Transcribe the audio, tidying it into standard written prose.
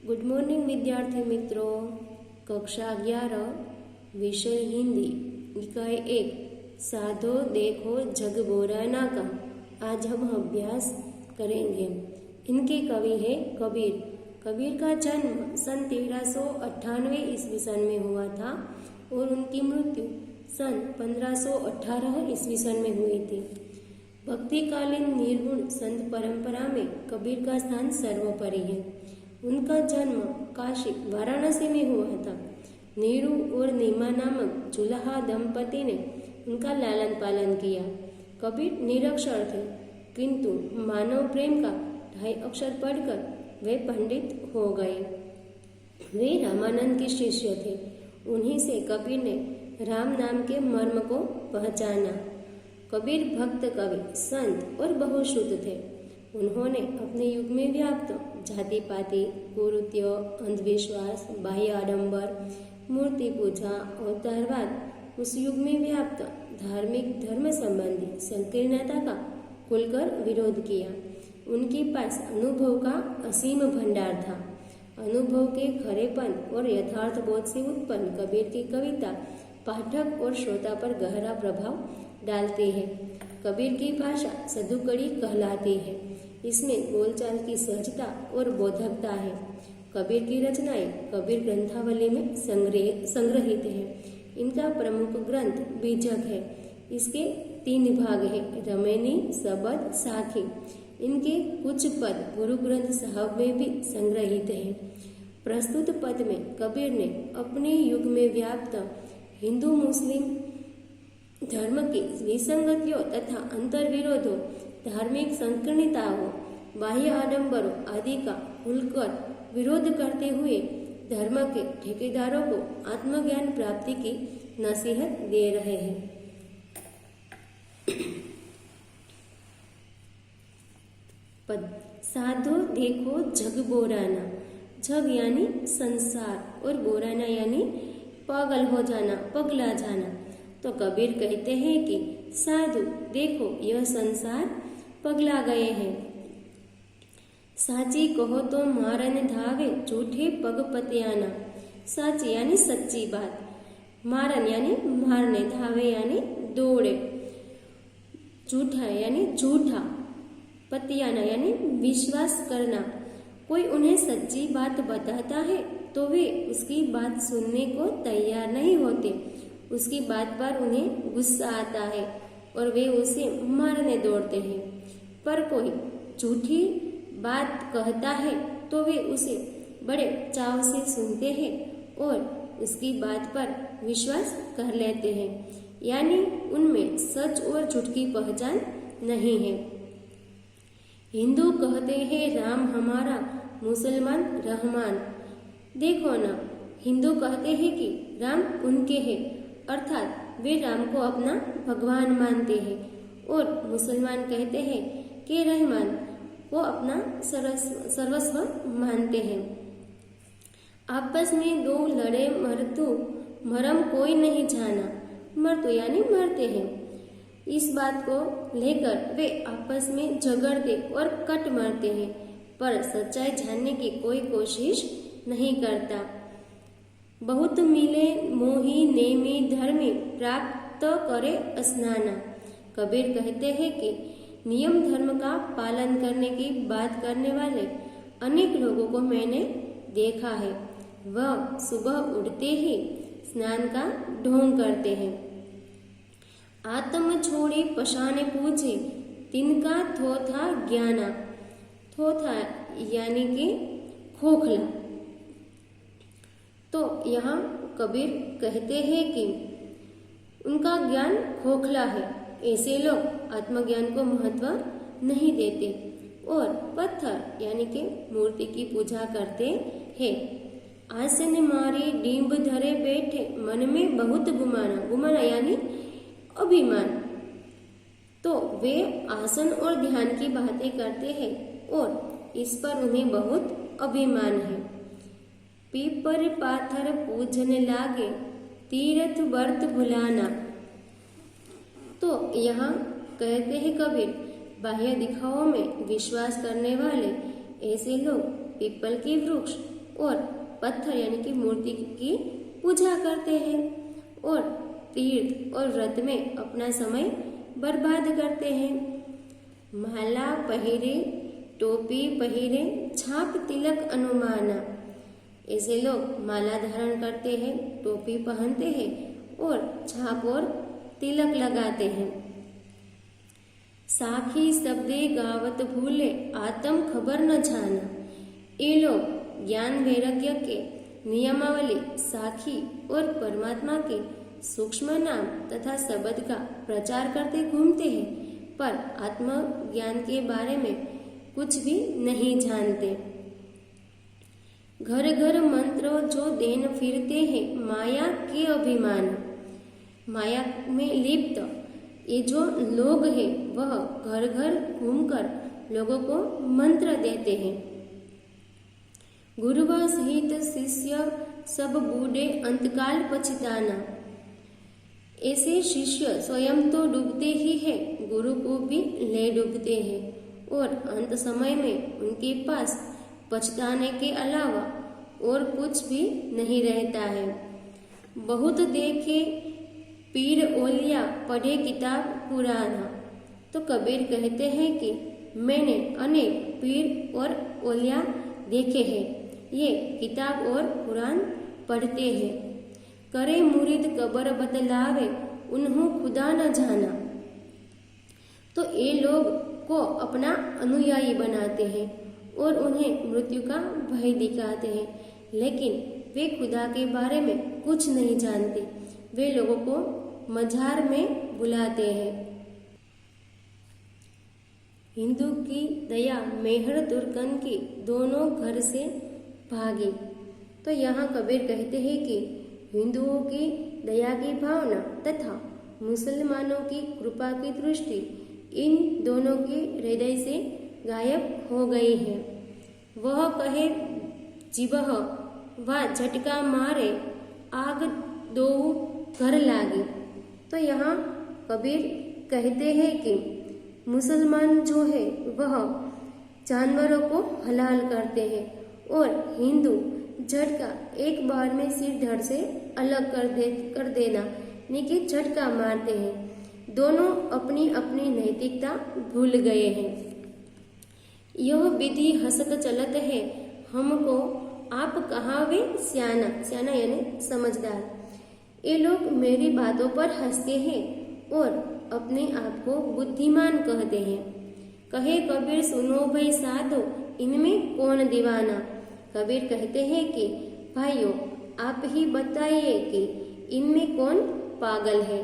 Good morning विद्यार्थी मित्रों। कक्षा 11 विषय हिंदी इकाई 1 साधो देखो जग बोराना का आज हम अभ्यास करेंगे। इनके कवि है कबीर। कबीर का जन्म सन 1398 ईस्वी सन में हुआ था और उनकी मृत्यु सन 1518 ईस्वी सन में हुई थी। भक्तिकालीन निर्गुण संत परंपरा में कबीर का स्थान सर्वोपरि है। उनका जन्म काशी वाराणसी में हुआ था। नीरू और नीमा नामक जुलाहा दंपति ने उनका लालन पालन किया। कबीर निरक्षर थे, किंतु मानव प्रेम का 2.5 अक्षर पढ़कर वे पंडित हो गए। वे रामानंद के शिष्य थे। उन्हीं से कबीर ने राम नाम के मर्म को पहचाना। कबीर भक्त कवि, संत और बहुश्रुत थे। उन्होंने अपने युग में व्याप्त जाति पाति, कुरीति, अंधविश्वास, बाह्य आडंबर, मूर्ति पूजा, अवतारवाद, उस युग में व्याप्त धार्मिक धर्म संबंधी संकीर्णता का खुलकर विरोध किया। उनके पास अनुभव का असीम भंडार था। अनुभव के खरेपन और यथार्थ बोध से उत्पन्न कबीर की कविता पाठक और श्रोता पर गहरा प्रभाव डालती है। कबीर की भाषा सधुकड़ी कहलाती है। इसमें बोलचाल की सहजता और बोधकता है। कबीर की रचनाएं कबीर ग्रंथावली में संग्रहित है। इनका प्रमुख ग्रंथ बीजक है। इसके 3 भाग हैं, रमेनी, सबद, साखी। इनके कुछ पद गुरु ग्रंथ साहब में भी संग्रहित हैं। प्रस्तुत पद में कबीर ने अपने युग में व्याप्त हिंदू मुस्लिम धर्म की विसंगतियों तथा अंतर्विरोधों, धार्मिक संकीर्णताओं, बाह्य आडंबरों आदि का खुलकर विरोध करते हुए धर्म के ठेकेदारों को आत्मज्ञान प्राप्ति की नसीहत दे रहे हैं। पद साधो देखो जग बोराना। जग यानी संसार और बोराना यानी पागल हो जाना, पगला जाना। तो कबीर कहते हैं कि साधु देखो यह संसार पगला गए हैं। साची कहो तो मारन धावे झूठे पग पतियाना। साची यानी सच्ची बात, मारन यानी मारने, धावे यानी दौड़े, झूठा यानी झूठा, पतियाना यानी विश्वास करना। कोई उन्हें सच्ची बात बताता है तो वे उसकी बात सुनने को तैयार नहीं होते। उसकी बात पर उन्हें गुस्सा आता है और वे उसे मारने दौड़ते हैं। पर कोई झूठी बात कहता है तो वे उसे बड़े चाव से सुनते हैं और उसकी बात पर विश्वास कर लेते हैं। यानी उनमें सच और झूठ की पहचान नहीं है। हिंदू कहते हैं राम हमारा, मुसलमान रहमान। देखो ना, हिंदू कहते हैं कि राम उनके हैं, अर्थात वे राम को अपना भगवान मानते हैं, और मुसलमान कहते हैं कि रहमान को अपना सर्वस्व मानते हैं। आपस में दो लड़े मरतु, मरम कोई नहीं जाना। मरतु यानी मरते हैं। इस बात को लेकर वे आपस में झगड़ते और कट मारते हैं, पर सच्चाई जानने की कोई कोशिश नहीं करता। बहुत मिले मोही नेमी धर्मी प्राप्त करे स्नाना। कबीर कहते हैं कि नियम धर्म का पालन करने की बात करने वाले अनेक लोगों को मैंने देखा है। वह सुबह उठते ही स्नान का ढोंग करते हैं। आत्म छोड़ी पशाने पूछे, तिनका थोथा ज्ञाना। थोथा यानी कि खोखला। तो यहाँ कबीर कहते हैं कि उनका ज्ञान खोखला है। ऐसे लोग आत्मज्ञान को महत्व नहीं देते और पत्थर यानी कि मूर्ति की पूजा करते हैं। आसन मारी डींब धरे बैठे, मन में बहुत गुमाना। गुमाना यानी अभिमान। तो वे आसन और ध्यान की बातें करते हैं और इस पर उन्हें बहुत अभिमान है। पीपर पाथर पूजने लागे, तीर्थ व्रत भुलाना। तो यहाँ कहते हैं कबीर, बाह्य दिखावों में विश्वास करने वाले ऐसे लोग पीपल के वृक्ष, और पत्थर यानी कि मूर्ति की पूजा करते हैं और तीर्थ और व्रत में अपना समय बर्बाद करते हैं। माला पहिरे, टोपी पहिरे, छाप तिलक अनुमाना। ऐसे लोग माला धारण करते हैं, टोपी पहनते हैं और छाप और तिलक लगाते हैं। साखी शब्दे गावत भूले, आत्म खबर न जाना। ये लोग ज्ञान वैराग्य के नियमावली, साखी और परमात्मा के सूक्ष्म नाम तथा शब्द का प्रचार करते घूमते हैं, पर आत्मज्ञान के बारे में कुछ भी नहीं जानते। घर घर मंत्र जो देन फिरते हैं, माया के अभिमान। माया में लिप्त ये जो लोग हैं वह घर घर घूमकर लोगों को मंत्र देते हैं। गुरुवा सहित शिष्य सब बूढ़े अंतकाल पछताना। ऐसे शिष्य स्वयं तो डूबते ही हैं, गुरु को भी ले डूबते हैं और अंत समय में उनके पास पछताने के अलावा और कुछ भी नहीं रहता है। बहुत देखे पीर ओलिया, पढ़े किताब पुराना। तो कबीर कहते हैं कि मैंने अनेक पीर और ओलिया देखे हैं, ये किताब और कुरान पढ़ते हैं। करे मुरीद कबर बतलावे, उन्हों खुदा न जाना। तो ये लोग को अपना अनुयायी बनाते हैं और उन्हें मृत्यु का भय दिखाते हैं, लेकिन वे खुदा के बारे में कुछ नहीं जानते। वे लोगों को मजार में बुलाते हैं। हिंदू की दया मेहर तुर्कन की दोनों घर से भागी। तो यहाँ कबीर कहते हैं कि हिंदुओं की दया की भावना तथा मुसलमानों की कृपा की दृष्टि इन दोनों के हृदय से गायब हो गई है। वह कहे जीवह व झटका मारे, आग दो घर लागे। तो यहाँ कबीर कहते हैं कि मुसलमान जो है वह जानवरों को हलाल करते हैं और हिंदू झटका एक बार में सिर धड़ से अलग कर देना यानी कि झटका मारते हैं। दोनों अपनी अपनी नैतिकता भूल गए हैं। यह विधि हसत चलत है हमको, आप कहावे सियाना। सियाना यानी समझदार। ये लोग मेरी बातों पर हंसते हैं और अपने आप को बुद्धिमान कहते हैं। कहे कबीर सुनो भाई साधो, इनमें कौन दीवाना। कबीर कहते हैं कि भाइयों आप ही बताइए कि इनमें कौन पागल है।